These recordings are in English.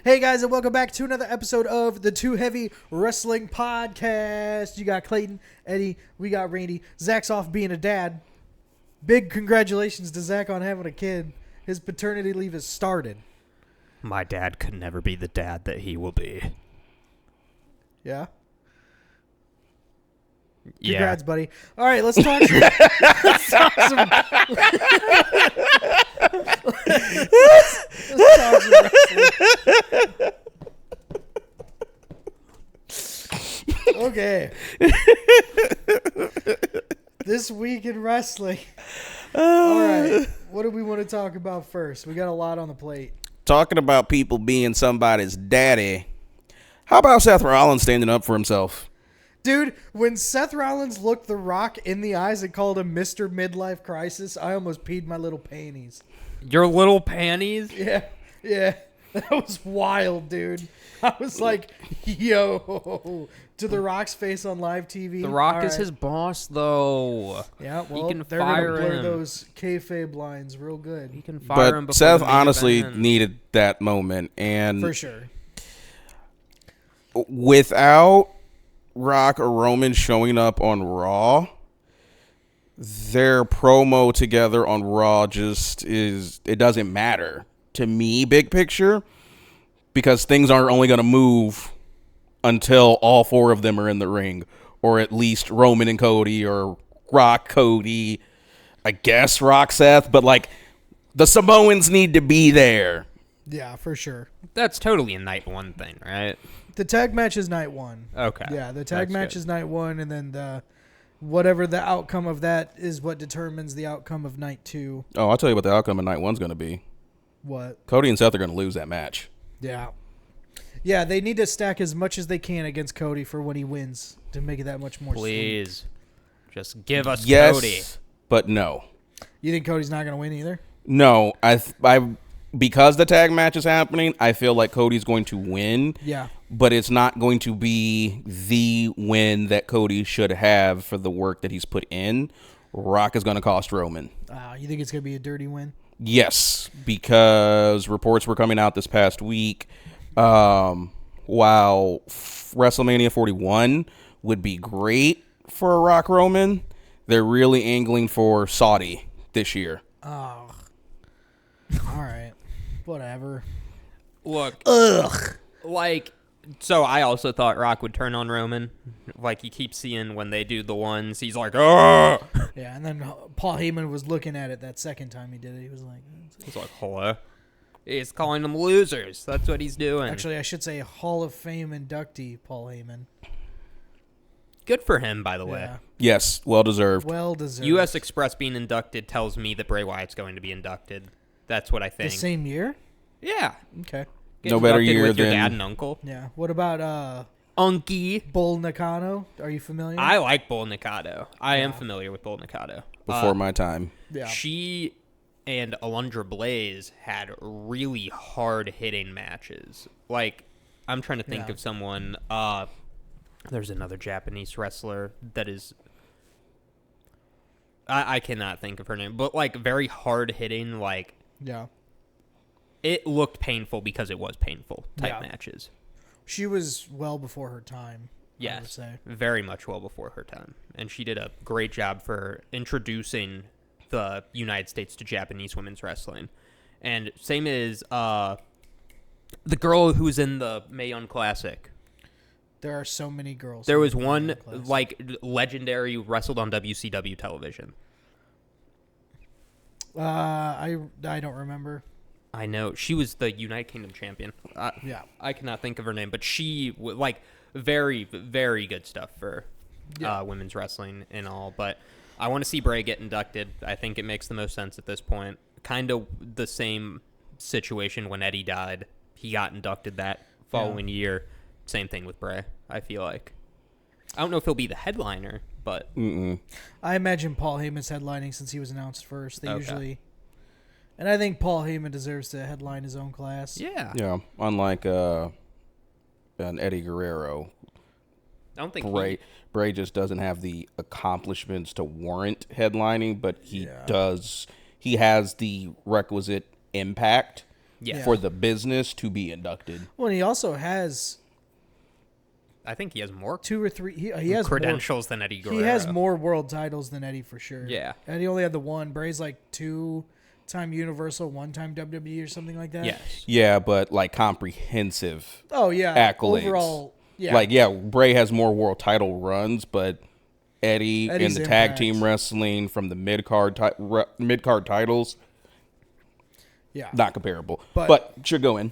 Hey guys, and welcome back to another episode of the Too Heavy Wrestling Podcast. You got Clayton, Eddie, we got Randy. Zach's off being a dad. Big congratulations to Zach on having a kid. His paternity leave has started. My dad could never be the dad that he will be. Yeah? Yeah. Congrats, buddy. All right, let's talk some... let's talk some wrestling. Okay. This week in wrestling. All right. What do we want to talk about first? We got a lot on the plate. Talking about people being somebody's daddy. How about Seth Rollins standing up for himself? Dude, when Seth Rollins looked The Rock in the eyes and called him Mr. Midlife Crisis, I almost peed my little panties. Your little panties? Yeah. That was wild, dude. I was like, yo, to The Rock's face on live TV. The Rock is his boss, though. Yeah, well, he can they're fire going to blur him. those kayfabe lines real good. He can fire him But before Seth the main honestly event. needed that moment. And For sure. without Rock or Roman showing up on Raw, their promo together on Raw just is, it doesn't matter to me, big picture, because things aren't only going to move until all four of them are in the ring, or at least Roman and Cody, or Rock, Cody, I guess Rock, Seth, but like the Samoans need to be there. Yeah, for sure. That's totally a night one thing, right? The tag match is night one. Okay. Yeah, the tag That's match good. is night one, and then whatever the outcome of that is what determines the outcome of night two. Oh, I'll tell you what the outcome of night one's going to be. What? Cody and Seth are going to lose that match. Yeah. Yeah, they need to stack as much as they can against Cody for when he wins to make it that much more sweet. Please. Just give us Yes, Cody. but no. You think Cody's not going to win either? No, I because the tag match is happening, I feel like Cody's going to win. Yeah. But it's not going to be the win that Cody should have for the work that he's put in. Rock is going to cost Roman. You think it's going to be a dirty win? Yes, because reports were coming out this past week. While WrestleMania 41 would be great for a Rock Roman, they're really angling for Saudi this year. Oh. All right. Whatever. Look. Ugh. So I also thought Rock would turn on Roman. Like, you keep seeing when they do the ones, he's like, oh! Yeah, and then Paul Heyman was looking at it that second time he did it. He was like... He's like, hello? He's calling them losers. That's what he's doing. Actually, I should say Hall of Fame inductee Paul Heyman. Good for him, by the way. Yeah. Yes, well deserved. Well deserved. U.S. Express being inducted tells me that Bray Wyatt's going to be inducted. That's what I The think. same year? Yeah. Okay. Get No better inducted year with your than- dad and uncle. Yeah. What about Unky. Bull Nakano? Are you familiar? I like Bull Nakano. I am familiar with Bull Nakano. Before my time. Yeah. She and Alundra Blaze had really hard-hitting matches. Like, I'm trying to think Yeah. of someone. There's another Japanese wrestler that is... I cannot think of her name. But, like, very hard-hitting, like... Yeah. It looked painful because it was painful type Yeah. matches. She was well before her time. I would Yes, say. very much well before her time. And she did a great job for introducing the United States to Japanese women's wrestling. And same as the girl who's in the Mae Young Classic. There are so many girls. There who was are in one, that class. like, legendary wrestled on WCW television. I don't remember. I know. She was the United Kingdom champion. Yeah. I cannot think of her name, but she, like, very, very good stuff for women's wrestling and all. But I want to see Bray get inducted. I think it makes the most sense at this point. Kind of the same situation when Eddie died. He got inducted that following year. Same thing with Bray, I feel like. I don't know if he'll be the headliner, but... I imagine Paul Heyman's headlining since he was announced first. They Okay. usually... And I think Paul Heyman deserves to headline his own class. Yeah. Yeah, unlike an Eddie Guerrero. I don't think Bray just doesn't have the accomplishments to warrant headlining, but he does. He has the requisite impact for the business to be inducted. Well, he also has I think he has more 2 or 3. He has credentials than Eddie Guerrero. He has more world titles than Eddie for sure. Yeah. Eddie only had the one. Bray's like 2-time Universal, 1-time WWE or something like that. Yes. Yeah, but like comprehensive. Oh yeah. Accolades. Overall, yeah. Like Bray has more world title runs, but Eddie's in the tag team wrestling from the mid card titles. Yeah. Not comparable. But sure, go in.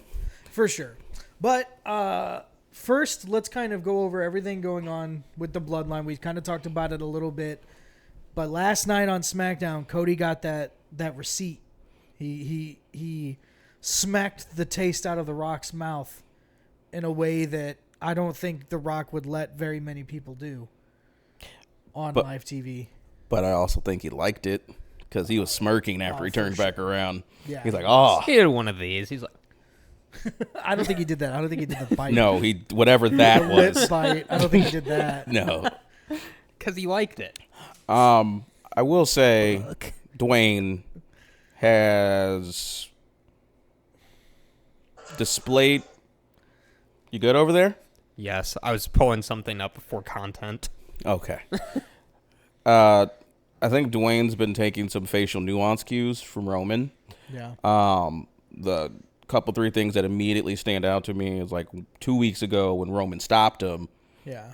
For sure. But first, let's kind of go over everything going on with the Bloodline. We kind of talked about it a little bit. But last night on SmackDown, Cody got that receipt. He smacked the taste out of The Rock's mouth in a way that I don't think The Rock would let very many people do on live TV. But I also think he liked it because he was smirking after he turned back around. Yeah. He's like, oh. He had one of these. He's like, I don't think he did that. I don't think he did the bite. No, whatever that Lip was. bite. I don't think he did that. No. because he liked it. I will say Dwayne has displayed. You good over there? Yes, I was pulling something up for content. Okay. I think Dwayne's been taking some facial nuance cues from Roman. Yeah. The couple 3 things that immediately stand out to me is like 2 weeks ago when Roman stopped him. Yeah.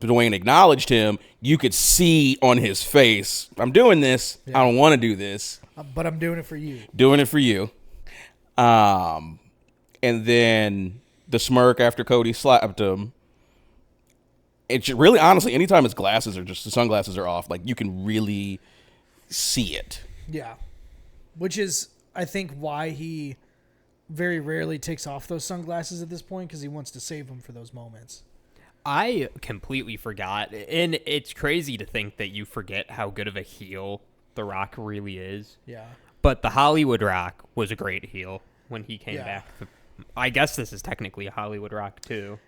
Dwayne acknowledged him. You could see on his face, I'm doing this. Yeah. I don't want to do this. But I'm doing it for you. Doing it for you. And then the smirk after Cody slapped him. It's really, honestly, anytime his the sunglasses are off, like you can really see it. Yeah. Which is, I think, why he very rarely takes off those sunglasses at this point, because he wants to save them for those moments. I completely forgot, and it's crazy to think that you forget how good of a heel The Rock really is. Yeah. But the Hollywood Rock was a great heel when he came Yeah. back. I guess this is technically a Hollywood Rock, too.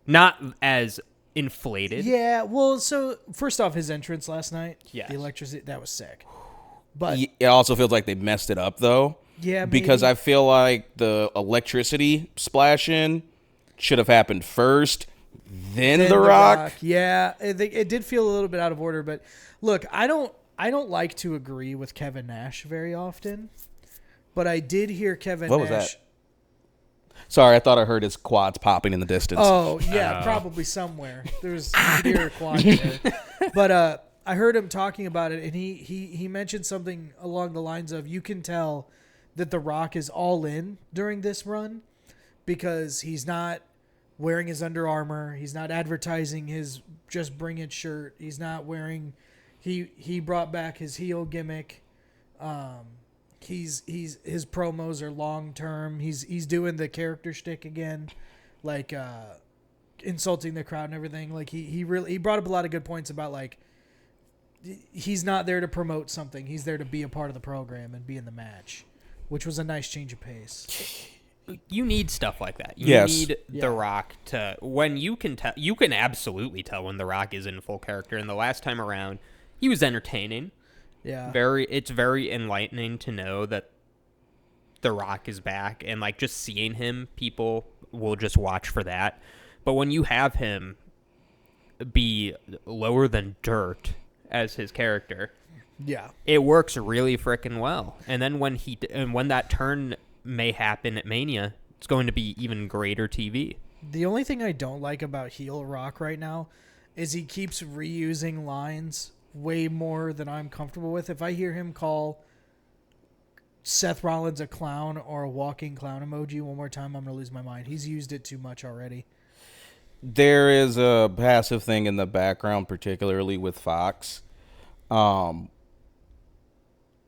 Not as inflated. Yeah, well, so first off, his entrance last night, Yes. the electricity, that was sick. But It also feels like they messed it up, though. yeah, Because maybe. I feel like the electricity splash in should have happened first, then And The Rock. Yeah, it did feel a little bit out of order, but look, I don't like to agree with Kevin Nash very often, but I did hear Kevin What Nash. was that? Sorry, I thought I heard his quads popping in the distance. Oh, yeah, probably somewhere. There's near a quad there. But I heard him talking about it, and he mentioned something along the lines of, you can tell that The Rock is all in during this run because he's not wearing his Under Armour. He's not advertising his Just Bring It shirt. He's not wearing... He brought back his heel gimmick. His promos are long term. He's doing the character shtick again, like insulting the crowd and everything. Like he brought up a lot of good points about like he's not there to promote something. He's there to be a part of the program and be in the match, which was a nice change of pace. You need stuff like that. You Yes. need Yeah. The Rock to... When you can tell... You can absolutely tell when The Rock is in full character. And the last time around, he was entertaining. Yeah. It's very enlightening to know that The Rock is back, and like just seeing him, people will just watch for that. But when you have him be lower than dirt as his character, Yeah. it works really freaking well. And then when that turn may happen at Mania, it's going to be even greater TV. The only thing I don't like about heel Rock right now is he keeps reusing lines way more than I'm comfortable with. If I hear him call Seth Rollins a clown or a walking clown emoji one more time, I'm going to lose my mind. He's used it too much already. There is a passive thing in the background, particularly with Fox,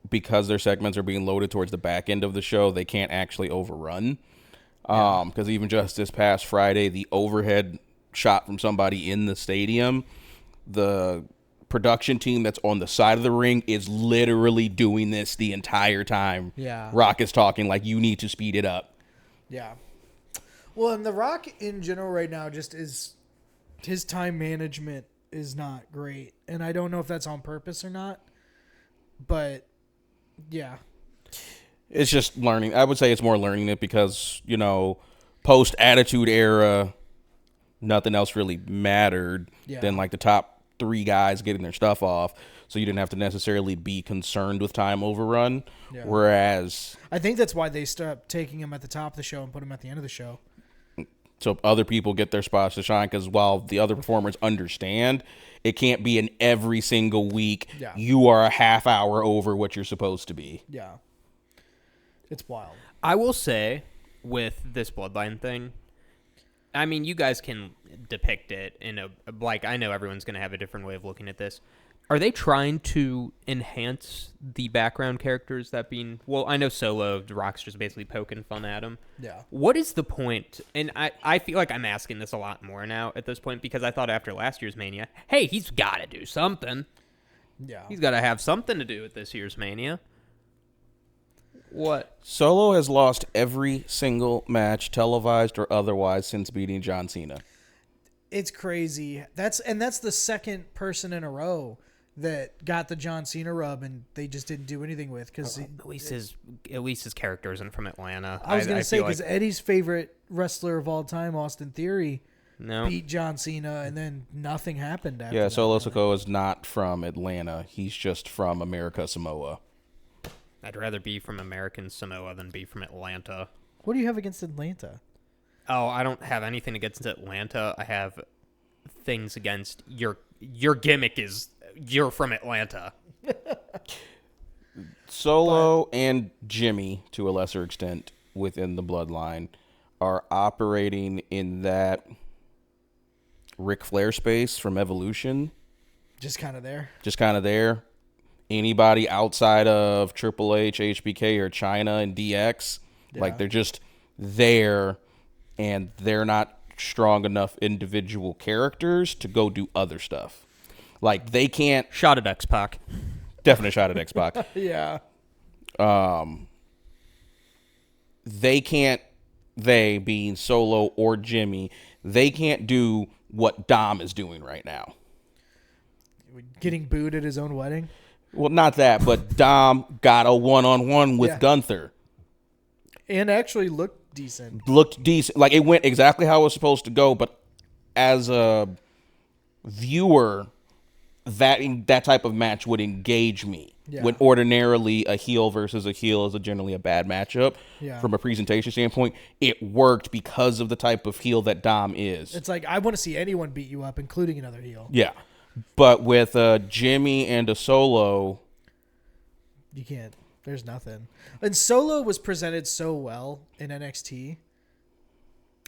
because their segments are being loaded towards the back end of the show. They can't actually overrun. Because even just this past Friday, the overhead shot from somebody in the stadium, the production team that's on the side of the ring is literally doing this the entire time. Yeah. Rock is talking like, you need to speed it up. Yeah. Well, and The Rock in general right now just is, his time management is not great. And I don't know if that's on purpose or not. But, yeah. It's just learning. I would say it's more learning it because, post Attitude Era, nothing else really mattered than like the top 3 guys getting their stuff off. So you didn't have to necessarily be concerned with time overrun. Yeah. Whereas I think that's why they stopped taking him at the top of the show and put him at the end of the show. So other people get their spots to shine, because while the other performers understand, it can't be in every single week. Yeah. You are a half hour over what you're supposed to be. Yeah. It's wild. I will say, with this Bloodline thing, I mean, you guys can depict it in I know everyone's going to have a different way of looking at this. Are they trying to enhance the background characters I know Solo, Rock's just basically poking fun at him. Yeah. What is the point? And I feel like I'm asking this a lot more now at this point, because I thought after last year's Mania, hey, he's got to do something. Yeah. He's got to have something to do with this year's Mania. What? Solo has lost every single match, televised or otherwise, since beating John Cena. It's crazy. That's the second person in a row that got the John Cena rub, and they just didn't do anything with, because at least his character isn't from Atlanta. I was going to say, because Eddie's favorite wrestler of all time, Austin Theory, beat John Cena, and then nothing happened after that. Solo Sikoa is not from Atlanta. He's just from America Samoa. I'd rather be from American Samoa than be from Atlanta. What do you have against Atlanta? Oh, I don't have anything against Atlanta. I have things against your gimmick is you're from Atlanta. Solo and Jimmy, to a lesser extent, within the Bloodline, are operating in that Ric Flair space from Evolution. Just kind of there. Anybody outside of Triple H, HBK, or China and DX, like they're just there, and they're not strong enough individual characters to go do other stuff. Like they can't. Shot at X-Pac. Definitely shot at X-Pac. Yeah. They can't. They being Solo or Jimmy, they can't do what Dom is doing right now. Getting booed at his own wedding. Well, not that, but Dom got a one-on-one with Gunther. And actually looked decent. Like, it went exactly how it was supposed to go, but as a viewer, that type of match would engage me. Yeah. When ordinarily a heel versus a heel is generally a bad matchup. Yeah. From a presentation standpoint, it worked because of the type of heel that Dom is. It's like, I want to see anyone beat you up, including another heel. Yeah. But with Jimmy and a Solo, you can't. There's nothing. And Solo was presented so well in NXT,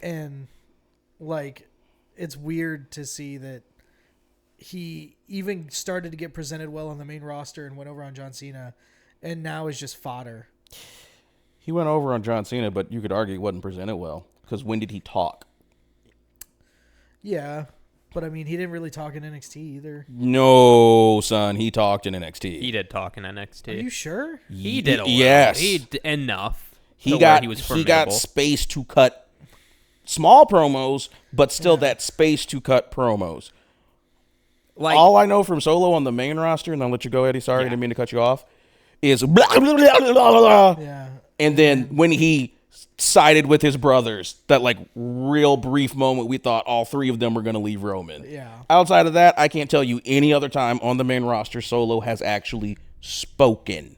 and like, it's weird to see that he even started to get presented well on the main roster and went over on John Cena, and now is just fodder. He went over on John Cena, but you could argue he wasn't presented well, because when did he talk? Yeah. But, I mean, he didn't really talk in NXT either. No, son. He talked in NXT. He did talk in NXT. Are you sure? He did a little. Yes. Enough. He got space to cut small promos, but still that space to cut promos. Like, all I know from Solo on the main roster, and I'll let you go, Eddie. Sorry, I didn't mean to cut you off, is blah, blah, blah, blah, blah. Yeah. And then when he sided with his brothers, that like real brief moment, we thought all 3 of them were going to leave Roman. Yeah. Outside of that, I can't tell you any other time on the main roster Solo has actually spoken.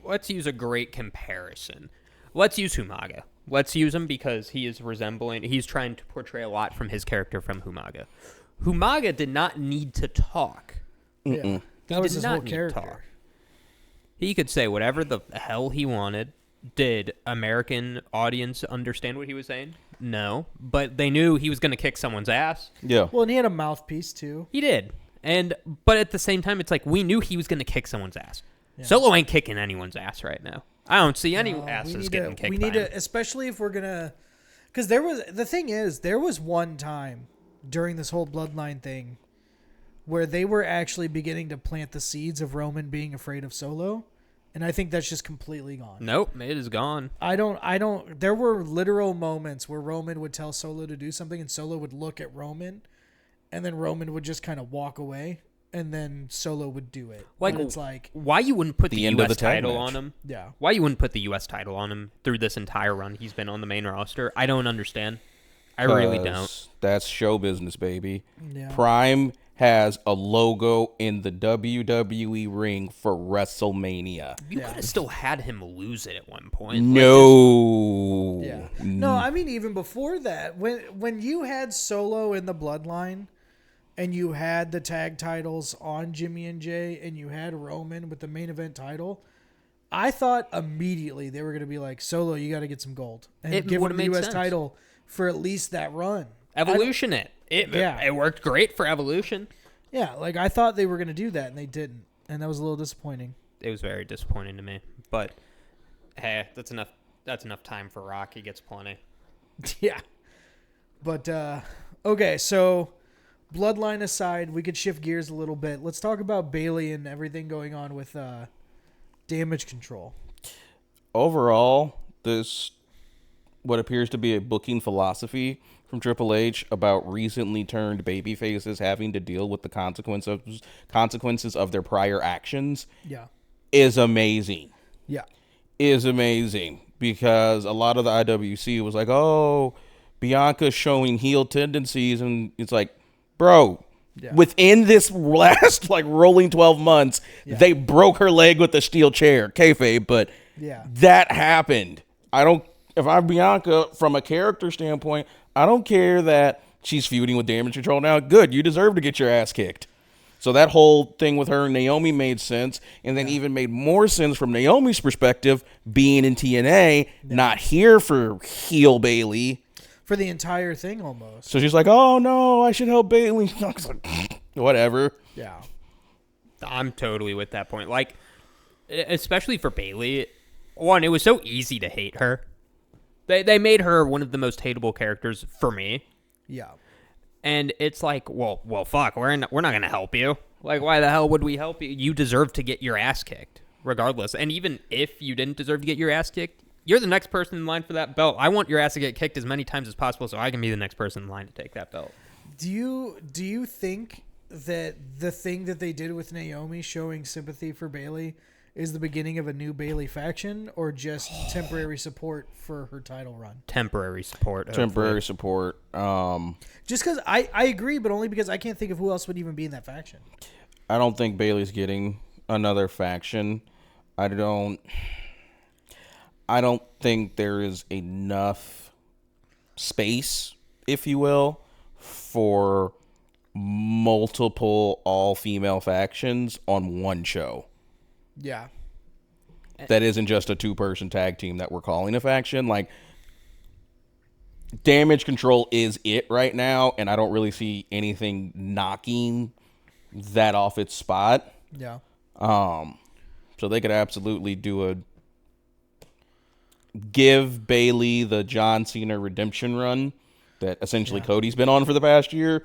Let's use a great comparison. Let's use Humaga. Let's use him because he's trying to portray a lot from his character from Humaga. Humaga did not need to talk. Yeah. That was his whole character. He could say whatever the hell he wanted. Did American audience understand what he was saying? No, but they knew he was going to kick someone's ass. Yeah. Well, and he had a mouthpiece too. He did. But at the same time, it's like we knew he was going to kick someone's ass. Yeah. Solo ain't kicking anyone's ass right now. I don't see any asses getting kicked. We need to, especially if we're going to, because there was one time during this whole Bloodline thing where they were actually beginning to plant the seeds of Roman being afraid of Solo. And I think that's just completely gone. Nope, it is gone. There were literal moments where Roman would tell Solo to do something and Solo would look at Roman and then Roman would just kind of walk away and then Solo would do it. Like, But it's like, why you wouldn't put the end of U.S. the tag title match. on him? yeah. Why you wouldn't put the U.S. title on him through this entire run he's been on the main roster? I don't understand. I really don't. 'Cause that's show business, baby. Yeah. Prime has a logo in the WWE ring for WrestleMania. You could have still had him lose it at one point. No. Yeah. No, I mean even before that, when you had Solo in the Bloodline, and you had the tag titles on Jimmy and Jay, and you had Roman with the main event title, I thought immediately they were going to be like, Solo, you got to get some gold and It give him would've the made U.S. sense. title for at least that run. Evolution Yeah. It worked great for Evolution. Yeah, like I thought they were going to do that, and they didn't, and that was a little disappointing. It was very disappointing to me. But, hey, that's enough time for Rock. He gets plenty. Yeah. But, okay, so Bloodline aside, we could shift gears a little bit. Let's talk about Bayley and everything going on with Damage Control. Overall, this what appears to be a booking philosophy from Triple H about recently turned baby faces having to deal with the consequences of their prior actions Yeah. is amazing. Yeah. Is amazing because a lot of the IWC was like, oh, Bianca's showing heel tendencies, and it's like, bro, Yeah. within this last like rolling 12 months, they broke her leg with a steel chair, kayfabe, but Yeah. that happened. If I'm Bianca from a character standpoint, I don't care that she's feuding with Damage Control now. Good, you deserve to get your ass kicked. So that whole thing with her and Naomi made sense, and then even made more sense from Naomi's perspective, being in TNA, not here for heel Bayley. For the entire thing almost. So she's like, oh no, I should help Bayley. Whatever. Yeah. I'm totally with that point. Like, especially for Bayley, one, it was so easy to hate her. They made her one of the most hateable characters for me. Yeah. And it's like, well, fuck, we're not going to help you. Like, why the hell would we help you? You deserve to get your ass kicked, regardless. And even if you didn't deserve to get your ass kicked, you're the next person in line for that belt. I want your ass to get kicked as many times as possible so I can be the next person in line to take that belt. Do you think that the thing that they did with Naomi showing sympathy for Bayley is the beginning of a new Bayley faction, or just temporary support for her title run? Temporary support. Temporary support. Just because I agree, but only because I can't think of who else would even be in that faction. I don't think Bayley's getting another faction. I don't think there is enough space, if you will, for multiple all-female factions on one show. Yeah. That isn't just a two-person tag team that we're calling a faction. Like, Damage Control is it right now, and I don't really see anything knocking that off its spot. Yeah. So they could absolutely give Bayley the John Cena redemption run that essentially Cody's been on for the past year.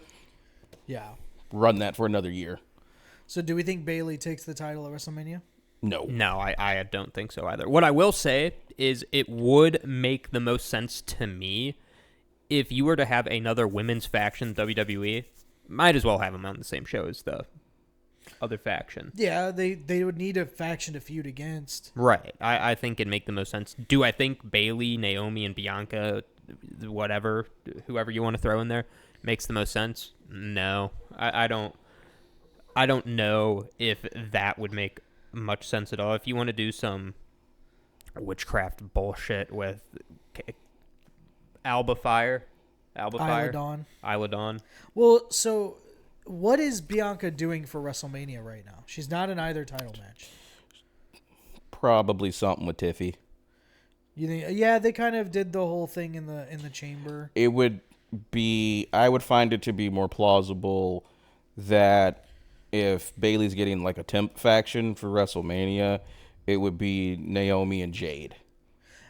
Yeah. Run that for another year. So do we think Bayley takes the title at WrestleMania? No. No, I don't think so either. What I will say is it would make the most sense to me if you were to have another women's faction, WWE, might as well have them on the same show as the other faction. Yeah, they would need a faction to feud against. Right. I think it'd make the most sense. Do I think Bayley, Naomi, and Bianca, whatever, whoever you want to throw in there, makes the most sense? No. I don't know if that would make much sense at all. If you want to do some witchcraft bullshit with Isla Dawn. Well, so what is Bianca doing for WrestleMania right now? She's not in either title match. Probably something with Tiffy. You think? Yeah, they kind of did the whole thing in the chamber. It would be. I would find it to be more plausible that if Bayley's getting like a temp faction for WrestleMania, it would be Naomi and Jade.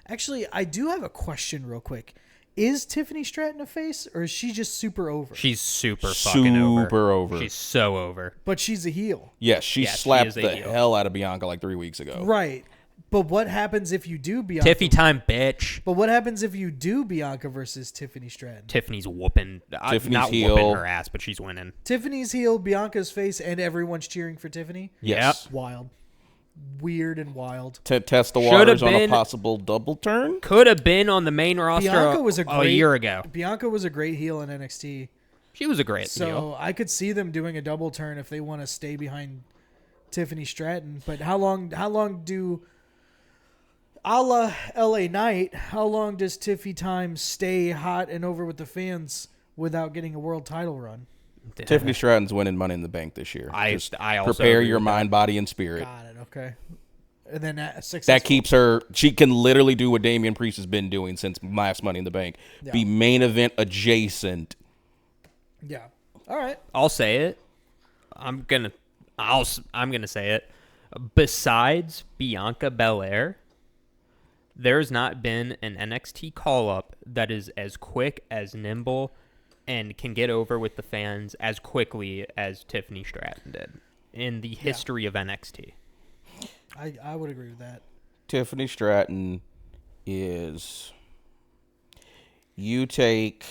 Actually, I do have a question real quick. Is Tiffany Stratton a face, or is she just super over? She's super fucking over. Super over. She's so over. But she's a heel. Yes, she Yes, she slapped is a the heel. hell out of Bianca like 3 weeks ago. Right. But what happens if you do Bianca? Tiffy time, bitch. But what happens if you do Bianca versus Tiffany Stratton? Tiffany's whooping. Tiffany's not heel. whooping her ass, but she's winning. Tiffany's heel, Bianca's face, and everyone's cheering for Tiffany? Yes. Wild. Weird and wild. To test the Should've waters on a been- possible double turn? Could have been on the main roster Bianca was a year ago. Bianca was a great heel in NXT. She was a great So heel. I could see them doing a double turn if they want to stay behind Tiffany Stratton. But how long do, a la LA Knight, how long does Tiffy time stay hot and over with the fans without getting a world title run? Tiffany Stratton's winning Money in the Bank this year. I also prepare agree your with mind, body, and spirit. Got it. Okay. And then That keeps her. She can literally do what Damian Priest has been doing since last Money in the Bank. Yeah. Be main event adjacent. Yeah. All right. I'll say it. I'm gonna say it. Besides Bianca Belair, there's not been an NXT call up that is as quick, as nimble, and can get over with the fans as quickly as Tiffany Stratton did in the history of NXT. I would agree with that. Tiffany Stratton is. You take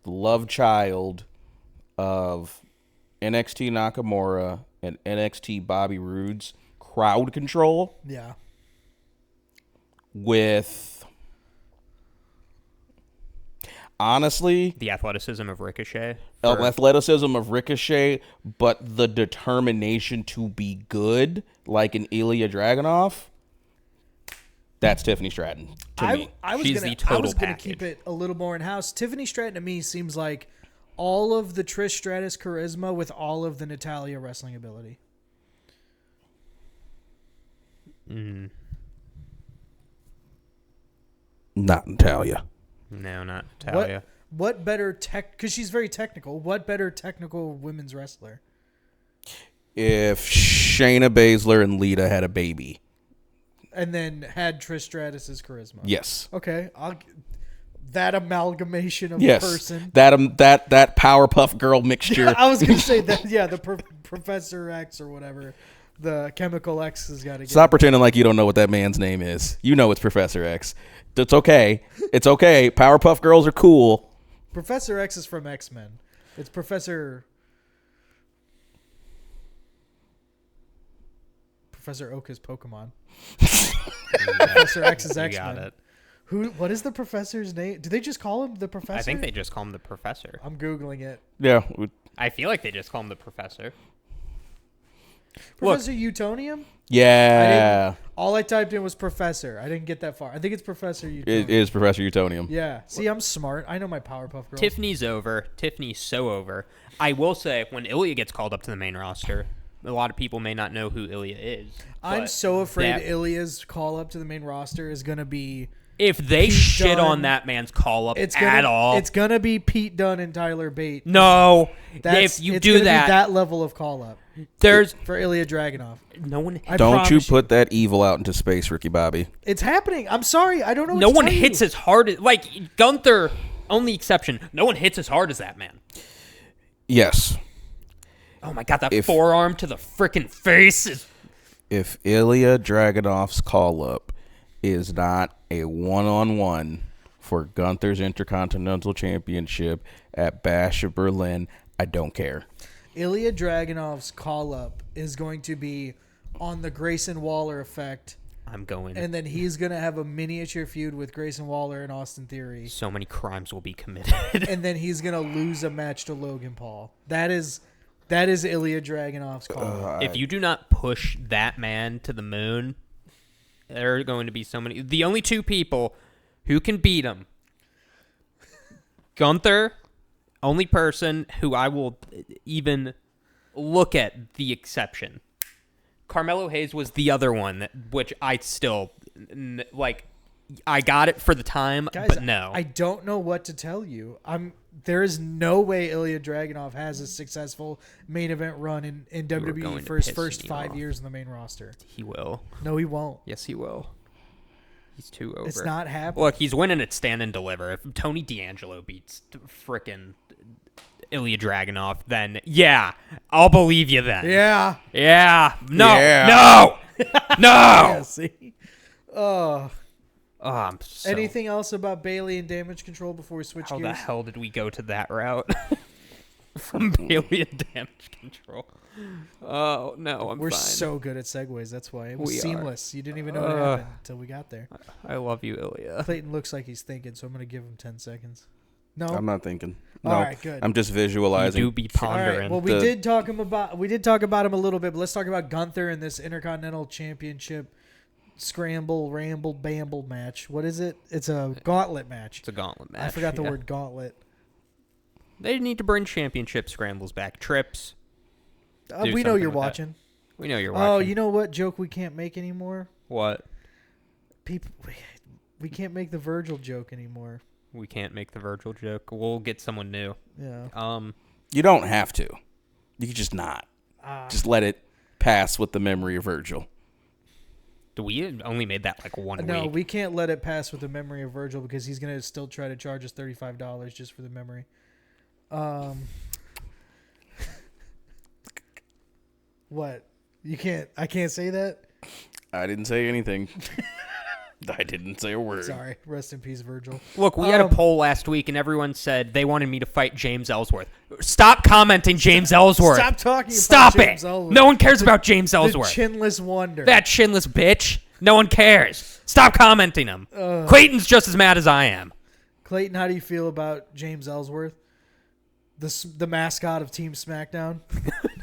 the love child of NXT Nakamura and NXT Bobby Roode's crowd control Yeah. with, honestly, The athleticism of Ricochet. athleticism of Ricochet, but the determination to be good, like an Ilya Dragunov. That's Tiffany Stratton to me. I was She's gonna, the total I was gonna package. keep it a little more in house. Tiffany Stratton to me seems like all of the Trish Stratus charisma with all of the Natalia wrestling ability. Not Natalia. No, not Natalia. What better tech? Because she's very technical. What better technical women's wrestler? If Shayna Baszler and Lita had a baby. And then had Trish Stratus's charisma. Yes. Okay, that amalgamation of Yes. person. That Powerpuff Girl mixture. I was gonna say that. Yeah, the Professor X or whatever. The Chemical X has got to get. Stop pretending like you don't know what that man's name is. You know it's Professor X. It's okay. It's okay. Powerpuff Girls are cool. Professor X is from X-Men. It's Professor Oak is Pokemon. Professor X is You X-Men. got it. What is the professor's name? Do they just call him the professor? I think they just call him the Professor. I'm Googling it. Yeah. I feel like they just call him the Professor. Professor Utonium? Yeah. All I typed in was Professor. I didn't get that far. I think it's Professor Utonium. It is Professor Utonium. Yeah. See, I'm smart. I know my Powerpuff Girls. Tiffany's over. Tiffany's so over. I will say, when Ilya gets called up to the main roster, a lot of people may not know who Ilya is. I'm but so afraid that- Ilya's call up to the main roster is going to be... If they Pete shit Dunne, on that man's call up It's at all, It's going to be Pete Dunne and Tyler Bate. no. It's If you gonna do be that, that level of call up there's for Ilya Dragunov. no one. I Don't you promise put that evil out into space, Ricky Bobby. It's happening. I'm sorry. I don't know what No to one tell hits you. as hard as Gunther. Only exception. No one hits as hard as that man. Yes. Oh my god, that forearm to the freaking face is. If Ilya Dragunov's call-up is not a one-on-one for Gunther's Intercontinental Championship at Bash of Berlin, I don't care. Ilya Dragunov's call up is going to be on the Grayson Waller effect, I'm going. and then he's going to have a miniature feud with Grayson Waller and Austin Theory, So many crimes will be committed. and then he's going to lose a match to Logan Paul. That is Ilya Dragunov's call up. If you do not push that man to the moon, there are going to be so many. The only two people who can beat him, Gunther, only person who I will even look at the exception. Carmelo Hayes was the other one, which I still like. I got it for the time, Guys, but no. I don't know what to tell you. There is no way Ilya Dragunov has a successful main event run in going WWE to for his piss first me 5 off. years in the main roster. He will. No, he won't. Yes, he will. He's too over. It's not happening. Look, he's winning at Stand and Deliver. If Tony D'Angelo beats frickin' Ilya Dragunov, then yeah, I'll believe you then. Yeah. Yeah. No. Yeah. No. No. Yeah, see? Oh. Oh, I'm so. Anything else about Bailey and Damage Control before we switch How gears? the hell did we go to that route? From Bailey and Damage Control. Oh no, I'm We're fine. so good at segues. That's why it was We are. seamless. You didn't even know what happened until we got there. I love you, Ilya. Clayton looks like he's thinking, so I'm going to give him 10 seconds. No. I'm not thinking. No, All right, good. I'm just You visualizing. do be All right. pondering. Well, we did talk about him a little bit, but let's talk about Gunther in this Intercontinental Championship scramble, ramble, bamble match. What is it? It's a gauntlet match. It's a gauntlet match. I forgot the yeah. word gauntlet. They need to bring championship scrambles back. Trips. Do We know something you're with that. watching. We know you're watching. Oh, you know what joke we can't make anymore? What? People, we can't make the Virgil joke anymore. We can't make the Virgil joke. We'll get someone new. Yeah. You don't have to. You can just not. Ah. Just let it pass with the memory of Virgil. We only made that like one No, week. we can't let it pass with the memory of Virgil because he's gonna still try to charge us $35 just for the memory. What? You can't? I can't say that. I didn't say anything. I didn't say a word. Sorry. Rest in peace, Virgil. Look, we had a poll last week, and everyone said they wanted me to fight James Ellsworth. Stop commenting James Ellsworth. Stop talking. Stop about James it. Ellsworth. No one cares about James The Ellsworth. chinless wonder. That chinless bitch. No one cares. Stop commenting him. Clayton's just as mad as I am. Clayton, how do you feel about James Ellsworth, the mascot of Team SmackDown?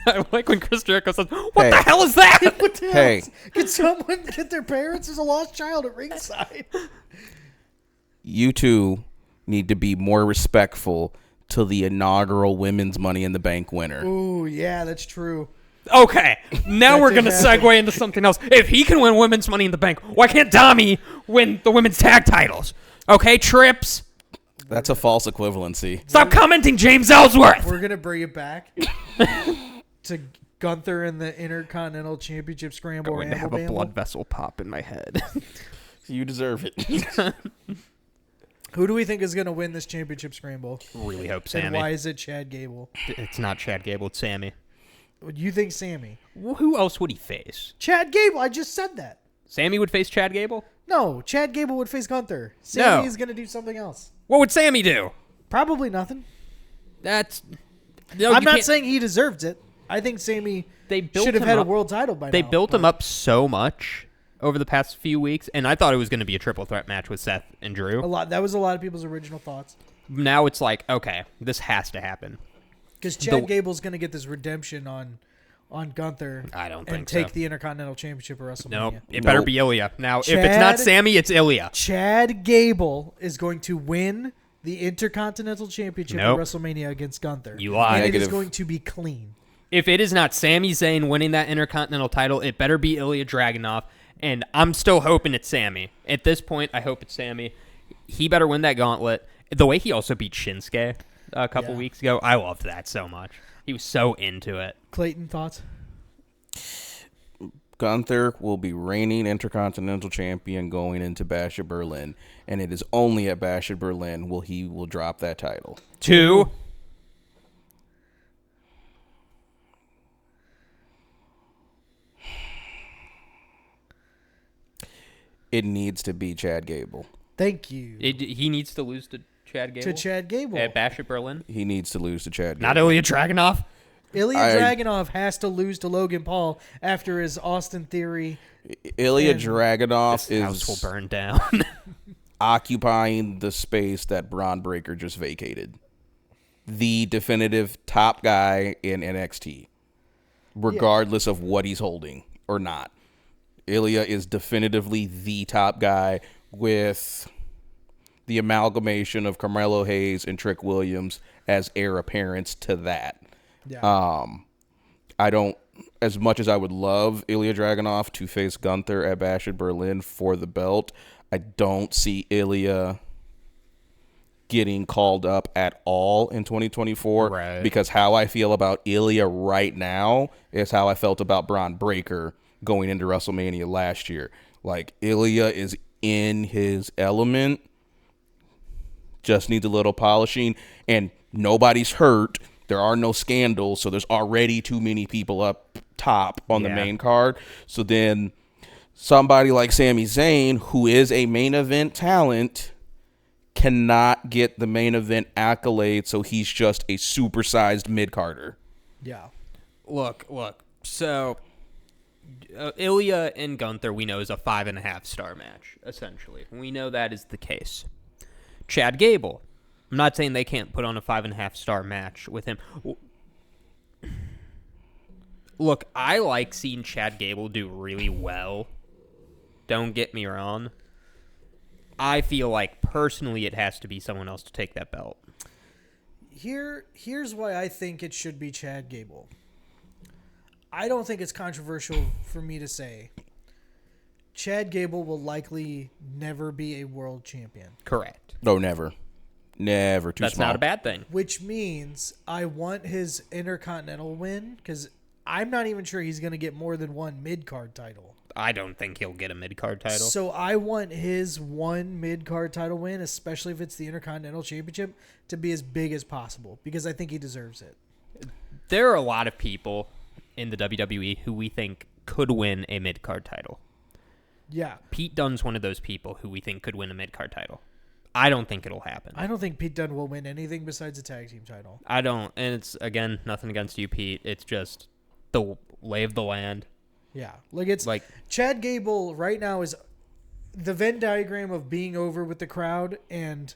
I like when Chris Jericho says, "What Hey. the hell is that?" What the Hey. hell? Can someone get their parents? There's a lost child at ringside. You two need to be more respectful to the inaugural Women's Money in the Bank winner. Ooh, yeah, that's true. Okay, now That we're did going to happen. segue into something else. If he can win Women's Money in the Bank, why can't Dami win the women's tag titles? Okay, Trips, That's a false equivalency. stop commenting James Ellsworth. We're gonna bring it back to Gunther in the Intercontinental Championship Scramble. Going to have Ramble a blood Bamble. vessel pop in my head. You deserve it. Who do we think is gonna win this championship scramble? Really hope And Sammy. why is it Chad Gable? It's not Chad Gable, it's Sammy. You think Sammy? Well, who else would he face? Chad Gable. I just said that. Sammy would face Chad Gable? No, Chad Gable would face Gunther. Sammy No. is gonna do something else. What would Sammy do? Probably nothing. That's... No, I'm you not can't- saying he deserves it. I think Sammy They built should have him had a up- world title by They now. built but- him up so much over the past few weeks, and I thought it was going to be a triple threat match with Seth and Drew. a lot. That was a lot of people's original thoughts. Now it's like, okay, this has to happen. Because Chad Gable's going to get this redemption on Gunther. I don't and think take so. the Intercontinental Championship at WrestleMania. Nope. It better Nope. be Ilya. Now, if it's not Chad- Sammy, it's Ilya. Chad Gable is going to win the Intercontinental Championship Nope. at WrestleMania against Gunther. You lie. And it is Negative. going to be clean. If it is not Sami Zayn winning that Intercontinental title, it better be Ilya Dragunov, and I'm still hoping it's Sammy. At this point, I hope it's Sammy. He better win that gauntlet. The way he also beat Shinsuke a couple Yeah. weeks ago, I loved that so much. He was so into it. Clayton, thoughts? Gunther will be reigning Intercontinental Champion going into Bash at Berlin, and it is only at Bash at Berlin he will drop that title. 2. It needs to be Chad Gable. Thank you. He needs to lose to Chad Gable. To Chad Gable. At Bash at Berlin. He needs to lose to Chad Gable. Not Ilya Dragunov. Ilya I- Dragunov has to lose to Logan Paul after his Austin Theory. Ilya And Dragunov This house will is burn down. occupying the space that Braun Breaker just vacated. The definitive top guy in NXT, regardless of what he's holding or not. Ilya is definitively the top guy with the amalgamation of Carmelo Hayes and Trick Williams as heir apparents to that. Yeah. I don't, as much as I would love Ilya Dragunov to face Gunther at Bash at Berlin for the belt, I don't see Ilya getting called up at all in 2024 Right. because how I feel about Ilya right now is how I felt about Braun Breaker going into WrestleMania last year. Like, Ilya is in his element, just needs a little polishing, and nobody's hurt. There are no scandals, so there's already too many people up top on the Yeah. main card. So then somebody like Sami Zayn, who is a main event talent, cannot get the main event accolade, so he's just a supersized mid-carder. Yeah. Look. So, Ilya and Gunther, we know, is a 5.5-star match, essentially. We know that is the case. Chad Gable. I'm not saying they can't put on a 5.5-star match with him. Look, I like seeing Chad Gable do really well. Don't get me wrong. I feel like, personally, it has to be someone else to take that belt. Here's why I think it should be Chad Gable. I don't think it's controversial for me to say Chad Gable will likely never be a world champion. Correct. No, never. Never. Too That's small. not a bad thing. Which means I want his Intercontinental win because I'm not even sure he's going to get more than one mid-card title. I don't think he'll get a mid-card title. So I want his one mid-card title win, especially if it's the Intercontinental Championship, to be as big as possible because I think he deserves it. There are a lot of people in the WWE who we think could win a mid-card title. Yeah. Pete Dunne's one of those people who we think could win a mid-card title. I don't think it'll happen. I don't think Pete Dunne will win anything besides a tag team title. I don't. And it's, again, nothing against you, Pete. It's just the lay of the land. Yeah. It's like Chad Gable right now is the Venn diagram of being over with the crowd and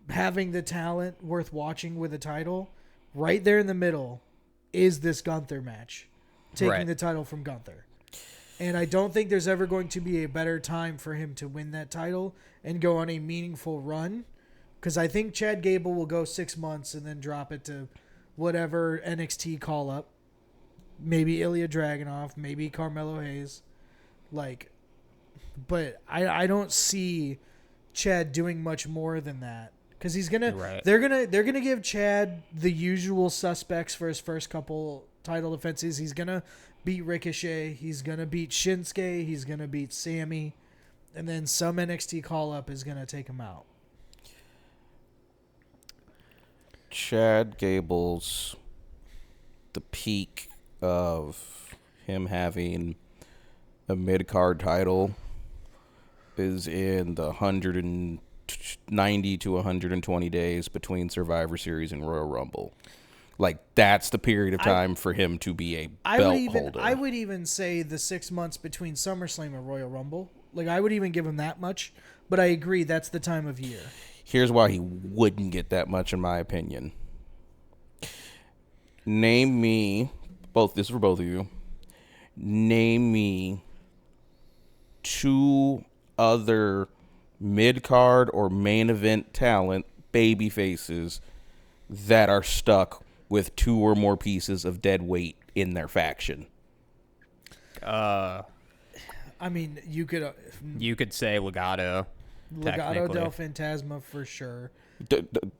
having the talent worth watching with a title. Right there in the middle is this Gunther match, taking the title from Gunther. And I don't think there's ever going to be a better time for him to win that title and go on a meaningful run. Because I think Chad Gable will go 6 months and then drop it to whatever NXT call up. Maybe Ilya Dragunov, maybe Carmelo Hayes. But I don't see Chad doing much more than that. Because he's they're gonna give Chad the usual suspects for his first couple title defenses. He's gonna beat Ricochet. He's gonna beat Shinsuke. He's gonna beat Sammy, and then some NXT call up is gonna take him out. Chad Gable's the peak of him having a mid-card title is in the 190 to 120 days between Survivor Series and Royal Rumble. That's the period of time for him to be a belt holder. I would even say the 6 months between SummerSlam and Royal Rumble. I would even give him that much. But I agree, that's the time of year. Here's why he wouldn't get that much, in my opinion. Name me, this is for both of you, name me 2 other mid-card or main event talent baby faces that are stuck with 2 or more pieces of dead weight in their faction. I mean, you could say Legado del Fantasma for sure.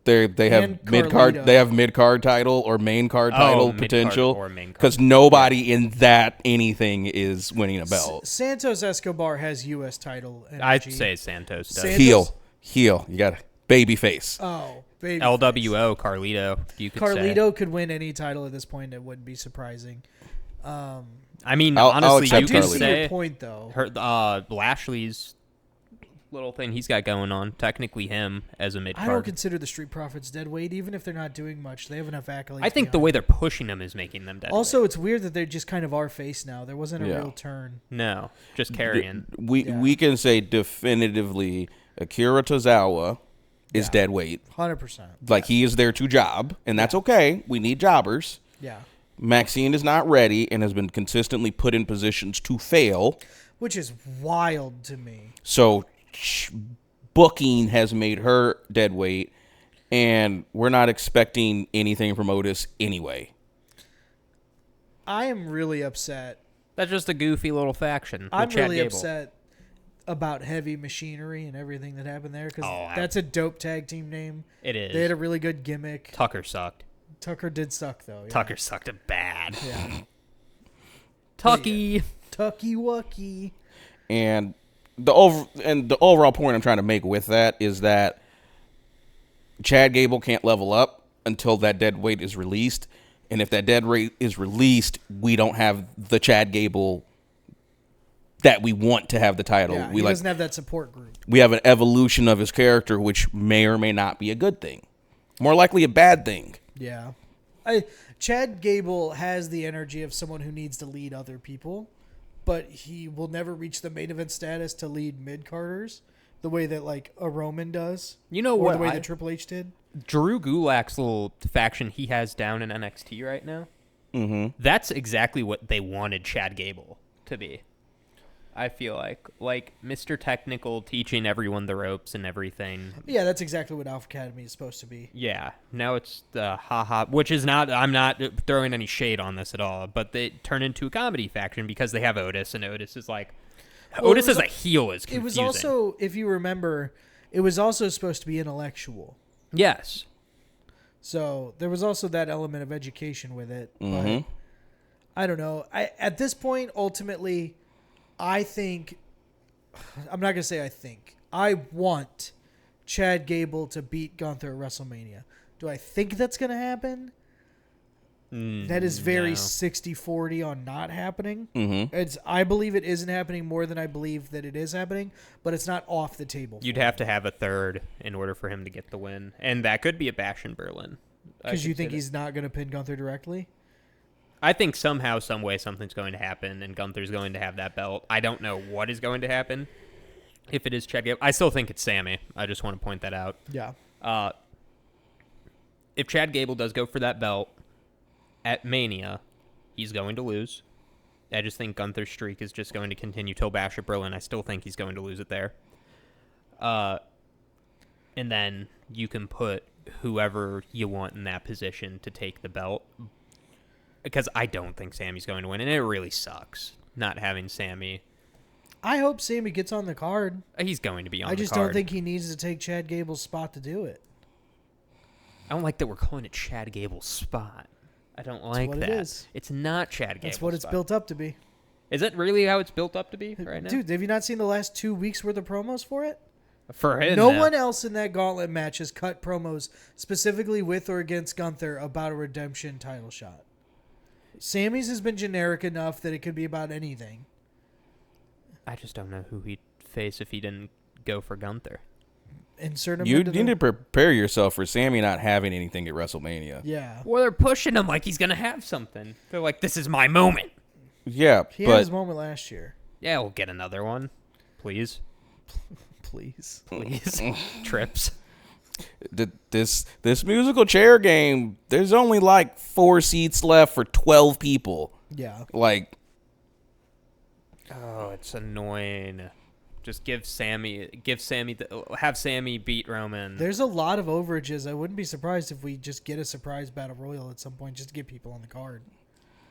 They have mid-card. They have mid-card title or main card title potential because nobody in that anything is winning a belt. Santos Escobar has U.S. title. Energy. I'd say Santos does. Heel. You got a baby face. Oh, baby LWO face. Carlito. Carlito could win any title at this point. It wouldn't be surprising. I mean, honestly, you could say your point though. Lashley's little thing he's got going on. Technically, him as a mid card. I don't consider the Street Profits dead weight, even if they're not doing much. They have enough accolades. I think the way they're pushing them is making them dead. Also, it's weird that they just kind of are face now. There wasn't a real turn. No, just carrying. We can say definitively Akira Tozawa is dead weight. 100%. He is there to job, and that's okay. We need jobbers. Yeah. Maxine is not ready and has been consistently put in positions to fail. Which is wild to me. So booking has made her dead weight, and we're not expecting anything from Otis anyway. I am really upset. That's just a goofy little faction. I'm really upset about Heavy Machinery and everything that happened there because that's a dope tag team name. It is. They had a really good gimmick. Tucker sucked. Tucker did suck, though. Yeah. Tucker sucked it bad. Yeah. Tucky Wucky. And the overall point I'm trying to make with that is that Chad Gable can't level up until that dead weight is released. And if that dead weight is released, we don't have the Chad Gable that we want to have the title. Yeah, We he like doesn't have that support group. we have an evolution of his character, which may or may not be a good thing. More likely a bad thing. Yeah. Chad Gable has the energy of someone who needs to lead other people, but he will never reach the main event status to lead mid-carders the way that, like, a Roman does. You know or what? the way that Triple H did. Drew Gulak's little faction he has down in NXT right now, that's exactly what they wanted Chad Gable to be. I feel like Mr. Technical teaching everyone the ropes and everything. Yeah, that's exactly what Alpha Academy is supposed to be. Yeah, now it's the haha, which is not. I'm not throwing any shade on this at all, but they turn into a comedy faction because they have Otis, and Otis is like, Otis as a heel is confusing. It was also, if you remember, it was also supposed to be intellectual. Yes. So there was also that element of education with it. But I don't know. At this point, ultimately, I think, I'm not going to say I think, I want Chad Gable to beat Gunther at WrestleMania. Do I think that's going to happen? That is very no. 60-40 on not happening. I believe it isn't happening more than I believe that it is happening, but it's not off the table. You'd have to have a third in order for him to get the win, and that could be a Bash in Berlin. Because you think he's not going to pin Gunther directly? I think somehow, some way, something's going to happen, and Gunther's going to have that belt. I don't know what is going to happen. If it is Chad Gable, I still think it's Sammy. I just want to point that out. Yeah. If Chad Gable does go for that belt at Mania, he's going to lose. I just think Gunther's streak is just going to continue till Bash at Berlin. I still think he's going to lose it there. And then you can put whoever you want in that position to take the belt. Because I don't think Sammy's going to win, and it really sucks not having Sammy. I hope Sammy gets on the card. He's going to be on the card. I just don't think he needs to take Chad Gable's spot to do it. I don't like that we're calling it Chad Gable's spot. I don't like what that. It is. It's not Chad Gable's That's what it's spot. built up to be. Is it really how it's built up to be right now? Dude, have you not seen the last 2 weeks worth of promos for it? For him, No one else in that gauntlet match has cut promos specifically with or against Gunther about a redemption title shot. Sammy's has been generic enough that it could be about anything. I just don't know who he'd face if he didn't go for Gunther. Insert him You into need to prepare yourself for Sammy not having anything at WrestleMania. Yeah. Well, they're pushing him like he's going to have something. They're like, this is my moment. Yeah, He had his moment last year. Yeah, we'll get another one. Please. Please. Please. Trips. This musical chair game, there's only like 4 seats left for 12 people. Yeah. Like, Oh, it's annoying. Just have Sammy beat Roman. There's a lot of overages. I wouldn't be surprised if we just get a surprise battle royal at some point just to get people on the card.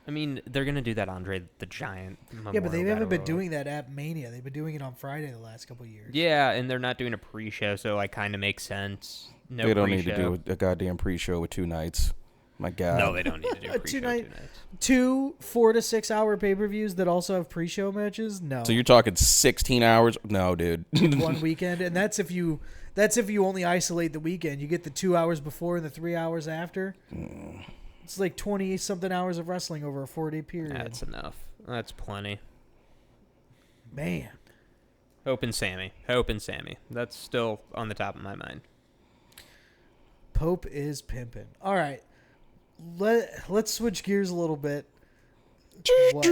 I mean, they're going to do that Andre the Giant Memorial Yeah, but they haven't Battle been Royal. doing that at Mania. They've been doing it on Friday the last couple of years. Yeah, and they're not doing a pre-show, so it kind of makes sense. No they don't pre-show. need to do a goddamn pre-show with 2 nights. My God. No, they don't need to do a A pre-show 2 nights. 2 4 to 6 hour pay-per-views that also have pre-show matches? No. So you're talking 16 hours? No, dude. One weekend, and that's if you only isolate the weekend. You get the 2 hours before and the 3 hours after. It's like 20-something hours of wrestling over a 4-day period. That's enough. That's plenty. Man. Hope and Sammy. That's still on the top of my mind. Pope is pimping. All right. Let's switch gears a little bit. What?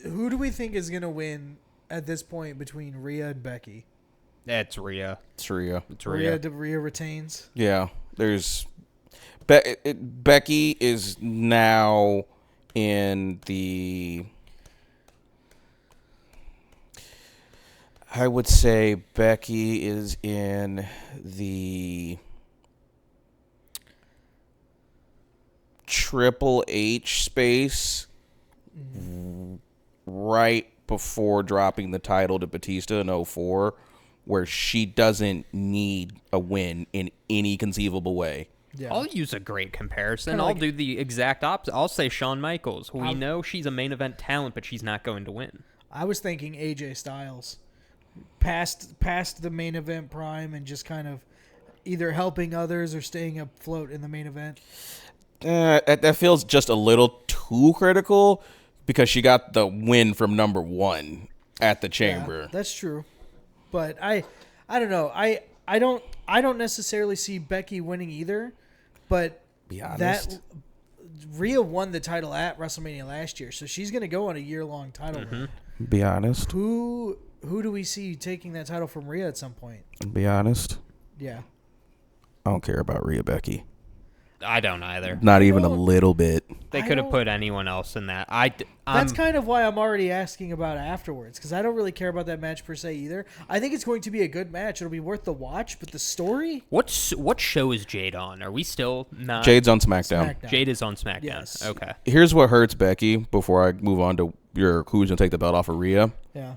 Who do we think is going to win at this point between Rhea and Becky? That's Rhea. It's Rhea. It's Rhea. Rhea retains. Yeah. There's... Becky is now in the... I would say Becky is in the Triple H space right before dropping the title to Batista in 2004, where she doesn't need a win in any conceivable way. Yeah. I'll use a great comparison. Kinda I'll like- do the exact opposite. I'll say Shawn Michaels. We know she's a main event talent, but she's not going to win. I was thinking AJ Styles. Past the main event prime and just kind of either helping others or staying afloat in the main event. That feels just a little too critical because she got the win from number 1 at the Chamber. Yeah, that's true. But I don't know. I don't necessarily see Becky winning either. But Be honest. Rhea won the title at WrestleMania last year, so she's going to go on a year-long title run. Be honest. Who do we see taking that title from Rhea at some point? Be honest. Yeah. I don't care about Rhea Becky. I don't either. Not even a little bit. They could have put anyone else in that. That's kind of why I'm already asking about it afterwards, because I don't really care about that match per se either. I think it's going to be a good match. It'll be worth the watch, but the story? What show is Jade on? Are we still not? Jade's on SmackDown. Jade is on SmackDown. Yes. Okay. Here's what hurts Becky before I move on to your who's going to take the belt off of Rhea. Yeah.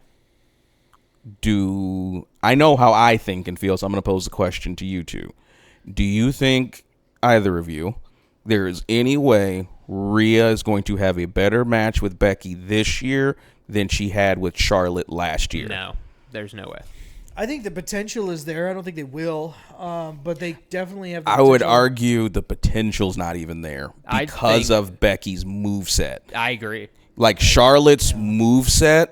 I know how I think and feel, so I'm going to pose the question to you two. Do you think, either of you, there is any way Rhea is going to have a better match with Becky this year than she had with Charlotte last year? No, there's no way. I think the potential is there. I don't think they will, but they definitely have the I potential. would argue the potential's not even there because of Becky's moveset. I agree. Like Charlotte's moveset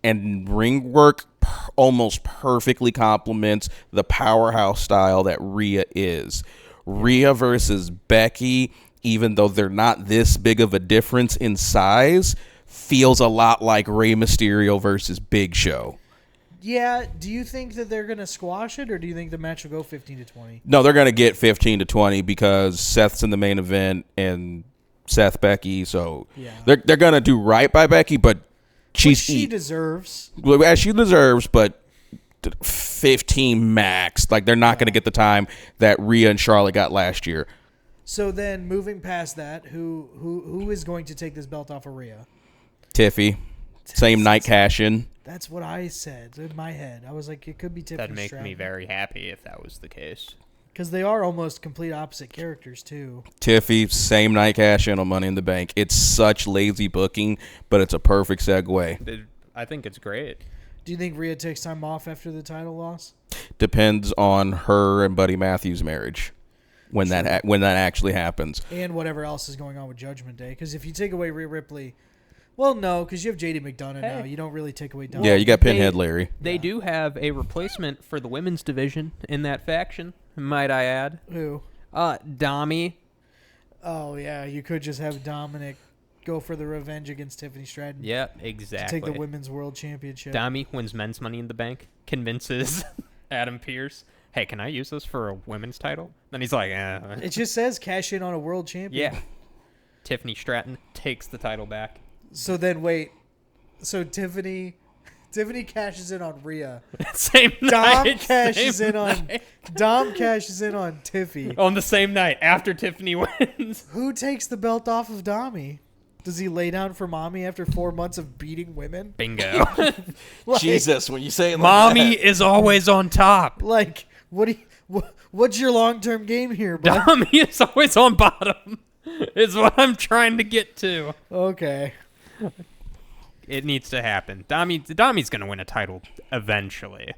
and ring work almost perfectly complements the powerhouse style that Rhea is. Rhea versus Becky, even though they're not this big of a difference in size, feels a lot like Rey Mysterio versus Big Show. Yeah, do you think that they're going to squash it, or do you think the match will go 15-20? No, they're going to get 15-20 because Seth's in the main event and Seth Becky, so they're going to do right by Becky, but she deserves. As she deserves, but 15 max. Like, they're not going to get the time that Rhea and Charlotte got last year. So then, moving past that, who is going to take this belt off of Rhea? Tiffy. Same night cash-in. That's what I said in my head. I was like, it could be Tiffany That'd make Stratton. me very happy if that was the case. Because they are almost complete opposite characters, too. Tiffy, same night cash-in on Money in the Bank. It's such lazy booking, but it's a perfect segue. I think it's great. Do you think Rhea takes time off after the title loss? Depends on her and Buddy Matthews' marriage when that actually happens. And whatever else is going on with Judgment Day. Because if you take away Rhea Ripley... Well, no, because you have JD McDonough now. You don't really take away Dom. Yeah, you got Pinhead Larry. They do have a replacement for the women's division in that faction, might I add. Who? Dami. Oh, yeah. You could just have Dominic go for the revenge against Tiffany Stratton. Yeah, exactly. To take the women's world championship. Dami wins men's Money in the Bank, convinces Adam Pearce, hey, can I use this for a women's title? Then he's like, It just says cash in on a world champion. Yeah. Tiffany Stratton takes the title back. So then, wait. So Tiffany cashes in on Rhea. Same Dom night. cashes in on Tiffy. On the same night after Tiffany wins. Who takes the belt off of Dami? Does he lay down for Mommy after 4 months of beating women? Bingo. Jesus, when you say it like Mommy that. is always on top. Like, what's your long-term game here, bud? Dami is always on bottom. Is what I'm trying to get to. Okay. It needs to happen. Dami's going to win a title eventually.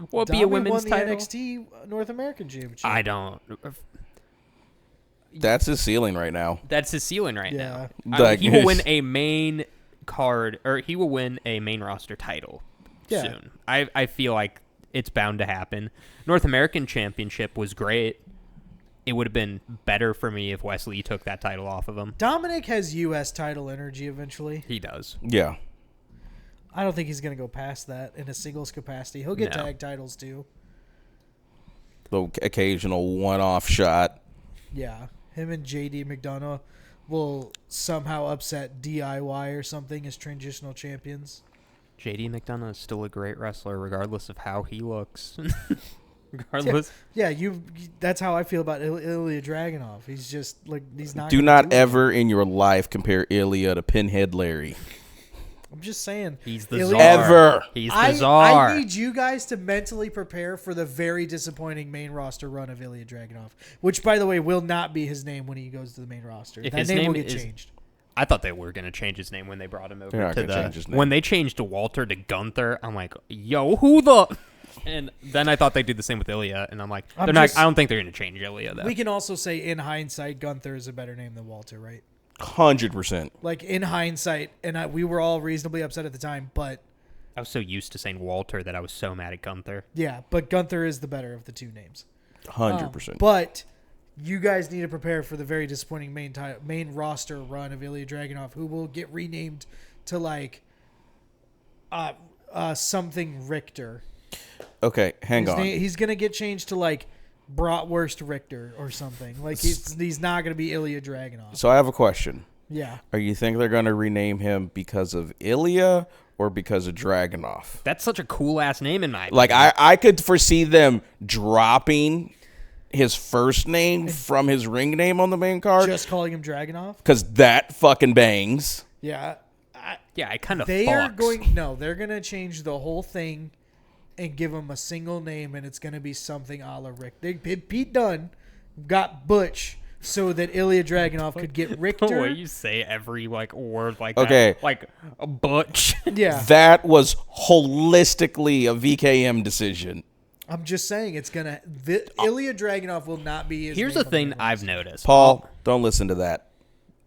Will it be a Dami women's won the title? NXT North American Championship. I don't. That's his ceiling right now. That's his ceiling right Yeah. now. He will win a main card, or he will win a main roster title soon. I feel like it's bound to happen. North American Championship was great. It would have been better for me if Wesley took that title off of him. Dominic has U.S. title energy eventually. He does. Yeah. I don't think he's going to go past that in a singles capacity. He'll get tag titles too. The occasional one-off shot. Yeah. Him and JD McDonough will somehow upset DIY or something as transitional champions. JD McDonough is still a great wrestler regardless of how he looks. Regardless. Yeah, that's how I feel about Ilya Dragunov. He's just like he's not. Do not ever in your life compare Ilya to Pinhead Larry. I'm just saying. He's the Ilya, czar. Ever. He's the czar. I need you guys to mentally prepare for the very disappointing main roster run of Ilya Dragunov, which, by the way, will not be his name when he goes to the main roster. If that his name will name get is- changed. I thought they were going to change his name when they brought him over They're not to gonna change his name. When they changed to Walter to Gunther, I'm like, yo, who the... And then I thought they'd do the same with Ilya, and I'm like, I'm they're not. just- I don't think they're going to change Ilya though. We can also say, in hindsight, Gunther is a better name than Walter, right? 100%. Like, in hindsight, and we were all reasonably upset at the time, but I was so used to saying Walter that I was so mad at Gunther. yeah, but Gunther is the better of the two names. 100%. But you guys need to prepare for the very disappointing main roster run of Ilya Dragunov, who will get renamed to like something Richter. Okay, hang on. He's gonna get changed to like Bratwurst Richter or something. Like he's not gonna be Ilya Dragunov. So I have a question. Yeah. Are you think they're going to rename him because of Ilya or because of Dragunov? That's such a cool ass name in my opinion. Like, I could foresee them dropping his first name from his ring name on the main card Just calling him Dragunov. because that fucking bangs. Yeah. Yeah, I kind of. They're gonna change the whole thing and give him a single name, and it's gonna be something a la Rick. Pete Dunne got Butch so that Ilya Dragunov could get The Richter. way you say every like word like Okay. that, like a butch. Yeah, That was holistically a VKM decision. I'm just saying it's gonna. Ilya Dragunov will not be. His Here's name the on thing main I've roster. noticed. Paul, don't listen to that.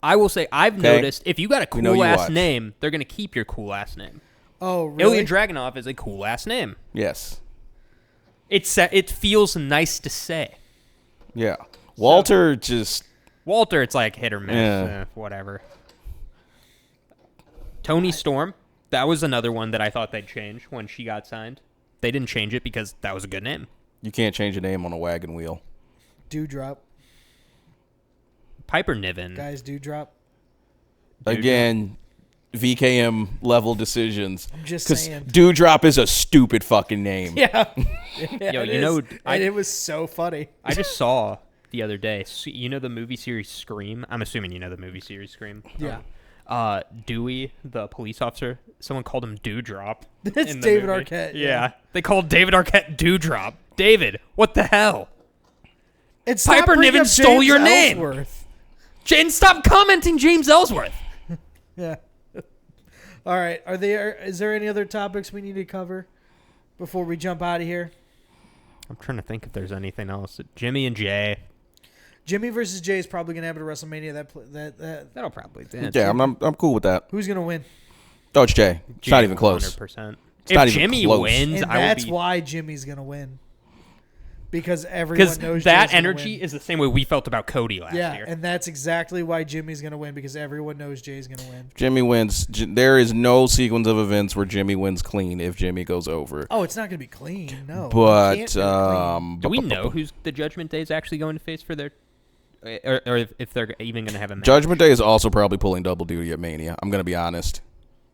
I will say I've noticed if you got a We know cool you ass watch. name, they're gonna keep your cool ass name. Oh, really? Ilya Dragunov is a cool ass name. Yes. It feels nice to say. Yeah. Walter just... Walter, it's like hit or miss, Yeah. whatever. Tony Storm, that was another one that I thought they'd change when she got signed. They didn't change it because that was a good name. You can't change a name on a wagon wheel. Dewdrop. Piper Niven. Guys, Dewdrop. Again, VKM level decisions. I'm just 'Cause saying. Dewdrop is a stupid fucking name. Yeah. Yo, It you know, is. I- And it was so funny. I just saw the other day. You know the movie series Scream? I'm assuming you know the movie series Scream. Yeah. Dewey, the police officer, someone called him Dewdrop. It's in the David movie. Arquette, Yeah. yeah. They called David Arquette Dewdrop. David, what the hell? And Piper stop bringing Niven up stole James your name. Ellsworth. Jane, stop commenting James Ellsworth. Yeah. All right. Is there any other topics we need to cover before we jump out of here? I'm trying to think if there's anything else. Jimmy and Jay. Jimmy versus Jay is probably gonna happen at WrestleMania. That'll probably Yeah, I'm cool with that. Who's gonna win? Oh, it's Jay. It's not even close. 100%. It's If not even Jimmy close. wins, And I will that's be... why Jimmy's gonna win. Because everyone Because knows that Jay's gonna energy win. is the same way we felt about Cody last Yeah, year. and that's exactly why Jimmy's gonna win because everyone knows Jay's gonna win. Jimmy wins. There is no sequence of events where Jimmy wins clean if Jimmy goes over. Oh, it's not gonna be clean. No, But You can't do it clean. Do we know who's the Judgment Day is actually going to face for their... Or if they're even going to have a match? Judgment Day is also probably pulling double duty at Mania. I'm going to be honest.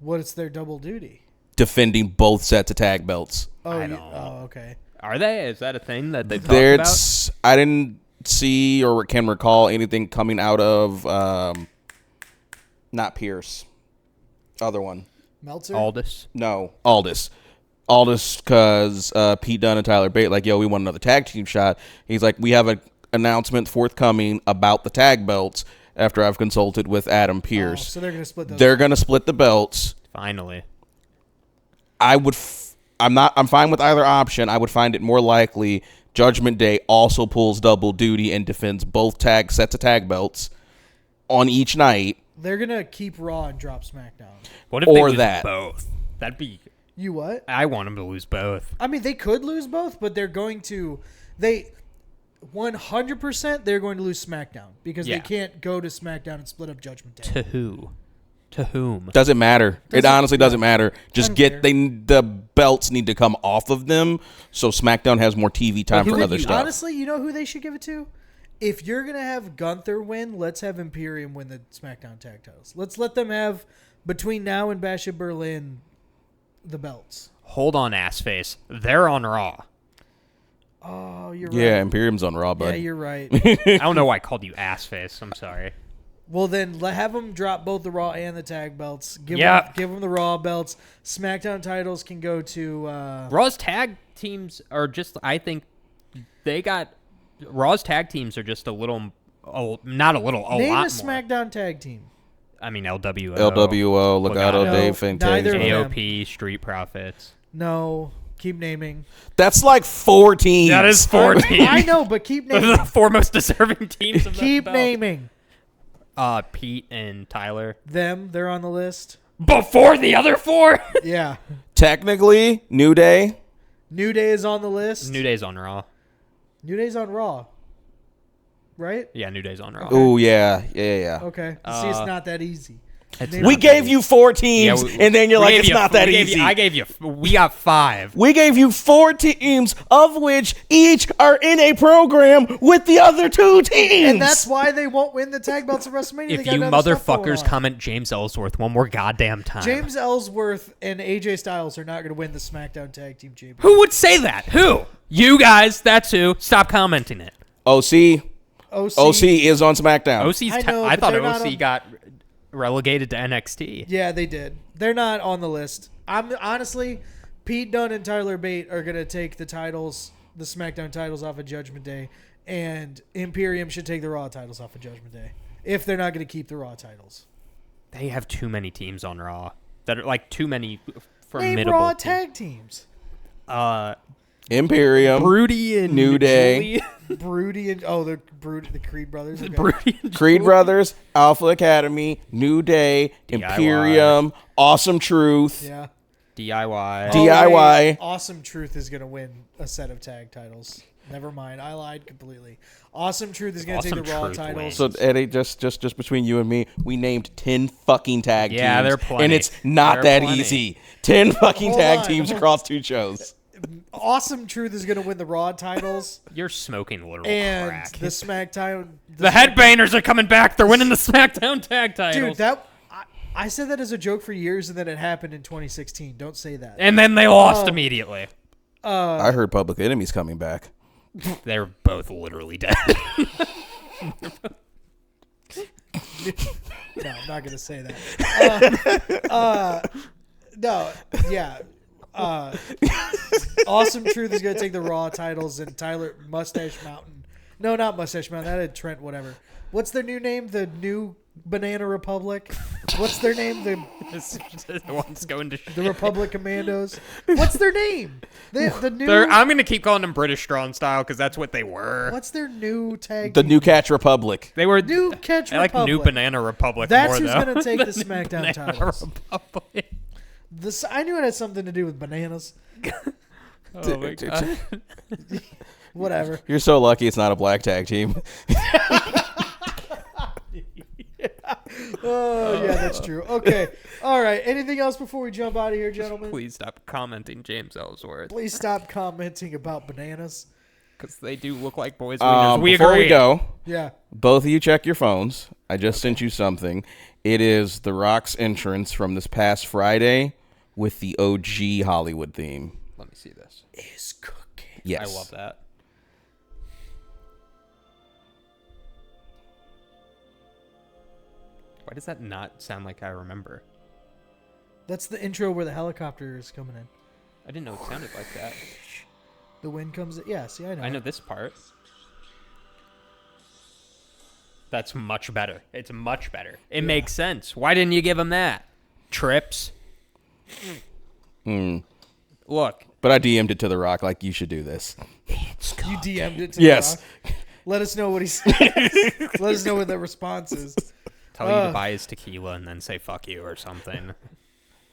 What's their double duty? Defending both sets of tag belts. Oh, I you- don't know. oh, okay. Are they? Is that a thing that they've talked about? There's, I didn't see or can recall anything coming out of, not Pierce. Other one. Meltzer. Aldis. No, Aldis. Aldis, because Pete Dunne and Tyler Bate, like, yo, we want another tag team shot. He's like, we have an announcement forthcoming about the tag belts after I've consulted with Adam Oh, Pierce. so they're gonna split those. They're going to split the belts. Finally. I'm fine with either option. I would find it more likely Judgment Day also pulls double duty and defends both sets of tag belts on each night. They're gonna keep Raw and drop SmackDown. What if Or they lose that. both? That'd be... You what? I want them to lose both. I mean, they could lose both, but they're going to. They 100% they're going to lose SmackDown because Yeah. they can't go to SmackDown and split up Judgment Day. To who? To whom? Doesn't matter. It honestly doesn't matter. Just Unclear. the belts need to come off of them so SmackDown has more TV time who for would other you- stuff. Honestly, you know who they should give it to? If you're gonna have Gunther win, let's have Imperium win the SmackDown tag titles. Let's let them have between now and Bash at Berlin the belts. Hold on, ass face. They're on Raw. Oh, you're Yeah, right. Imperium's on Raw, bud. Yeah, you're right. I don't know why I called you ass face. I'm sorry. Well, then have them drop both the Raw and the tag belts. Give Yeah. them the Raw belts. SmackDown titles can go to. Raw's tag teams are just, I think, they got... Raw's tag teams are just a little... not a little, a name a lot more. SmackDown tag team. I mean, LWO. LWO, Legado, No, Dave neither of Fantasma. them. AOP, Street Profits. No. Keep naming. That's like 4 teams. That is 4 teams. I know, but keep Those naming. are the 4 most deserving teams of Keep that belt. naming. Pete and Tyler. They're on the list. Before the other 4? Yeah. Technically, New Day. New Day is on the list. New Day's on Raw. New Day's on Raw. Right? Yeah, New Day's on Raw. Oh yeah. Okay. See, it's not that easy. We gave you 4 teams, and then you're like, it's not that easy. We got 5. We gave you 4 teams, of which each are in a program with the other 2 teams. And that's why they won't win the tag belts at WrestleMania. If you motherfuckers comment James Ellsworth one more goddamn time. James Ellsworth and AJ Styles are not going to win the SmackDown Tag Team Championship. Who would say that? Who? You guys. That's who. Stop commenting it. OC is on SmackDown. I thought they're not OC on- got relegated to NXT. Yeah, they did. They're not on the list. I'm honestly, Pete Dunne and Tyler Bate are going to take the titles, the SmackDown titles off of Judgment Day, and Imperium should take the Raw titles off of Judgment Day if they're not going to keep the Raw titles. They have too many teams on Raw that are like too many Name formidable. Raw tag teams. Imperium, Broody and New Day. Broody and the Creed brothers. Okay. Broody and Creed Brothers, Alpha Academy, New Day, DIY. Imperium, Awesome Truth, Yeah. DIY. DIY. Wait, Awesome Truth is going to win a set of tag titles. Never mind. I lied completely. Awesome Truth is going to take Awesome the Raw Truth titles. wins. So Eddie, just between you and me, we named 10 fucking tag teams. Yeah, they're plenty. And it's not They're that plenty. easy. 10 fucking Hold tag on. teams across 2 shows. Awesome Truth is going to win the Raw titles You're smoking literal and crack. the SmackDown. The Headbangers are coming back. They're winning the SmackDown tag titles. Dude, I said that as a joke for years, and then it happened in 2016. Don't say that. and then they lost immediately. I heard Public Enemy's coming back. They're both literally dead. No, I'm not going to say that. No, yeah. Awesome Truth is going to take the Raw titles, and Tyler Mustache Mountain. No, not Mustache Mountain. That had Trent, whatever. What's their new name? The new Banana Republic? What's their name? The one's going to The Republic Commandos? What's their name? The new. I'm going to keep calling them British Strong Style because that's what they were. What's their new tag? The team? New Catch Republic. They were New Catch I like Republic. New Banana Republic That's more, who's though. going to take the New SmackDown Banana titles. Republic. I knew it had something to do with bananas. Oh my God. Whatever. You're so lucky it's not a black tag team. Oh, yeah, that's true. Okay. All right. Anything else before we jump out of here, gentlemen? Please stop commenting James Ellsworth Please stop commenting about bananas. because they do look like boys' wieners. We Before agree. we go, Yeah. both of you check your phones. I just sent you something. It is The Rock's entrance from this past Friday with the OG Hollywood theme. Let me see this. Is cooking. Yes. I love that. Why does that not sound like I remember? That's the intro where the helicopter is coming in. I didn't know it sounded like that. The wind comes in. Yeah, see, I know. I know this part. That's much better. It's much better. It makes sense. Why didn't you give him that? Trips. Look. But I DM'd it to The Rock like, you should do this. You DM'd it to Yes. The Rock. Let us know what he says. Let us know what the response is. Tell you to buy his tequila and then say fuck you or something.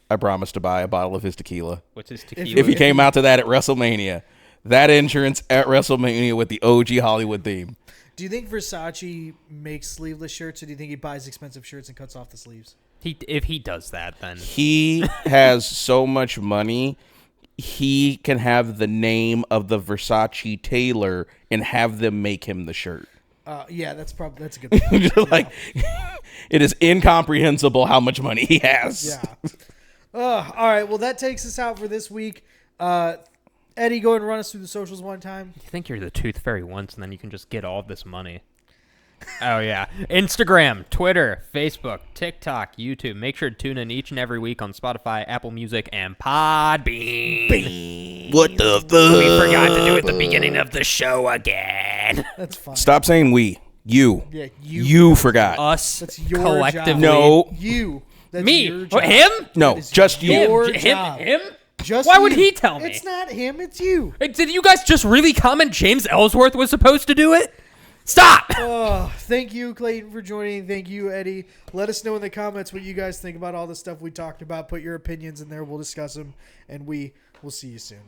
I promised to buy a bottle of his tequila. What's his tequila? If he came out to that at WrestleMania. That entrance at WrestleMania with the OG Hollywood theme. Do you think Versace makes sleeveless shirts, or do you think he buys expensive shirts and cuts off the sleeves? If he does that, then He has so much money, he can have the name of the Versace tailor and have them make him the shirt. Yeah, that's a good point. Like, it is incomprehensible how much money he has. Yeah. All right. Well, that takes us out for this week. Eddie, go ahead and run us through the socials one time. you think you're the tooth fairy once and then you can just get all of this money. Oh, yeah. Instagram, Twitter, Facebook, TikTok, YouTube. Make sure to tune in each and every week on Spotify, Apple Music, and Podbean. What the fuck? We forgot to do it at the beginning of the show again. That's fine. Stop saying we. You. Yeah, You forgot. Us That's your collectively. job. No. You. That's Me. your Oh, job. him? No, That is just you. your Him? job. Him? Just Why would you. he tell me? It's not him. It's you. Hey, did you guys just really comment James Ellsworth was supposed to do it? Stop! Oh, thank you, Clayton, for joining. Thank you, Eddie. Let us know in the comments what you guys think about all the stuff we talked about. Put your opinions in there. We'll discuss them, and we will see you soon.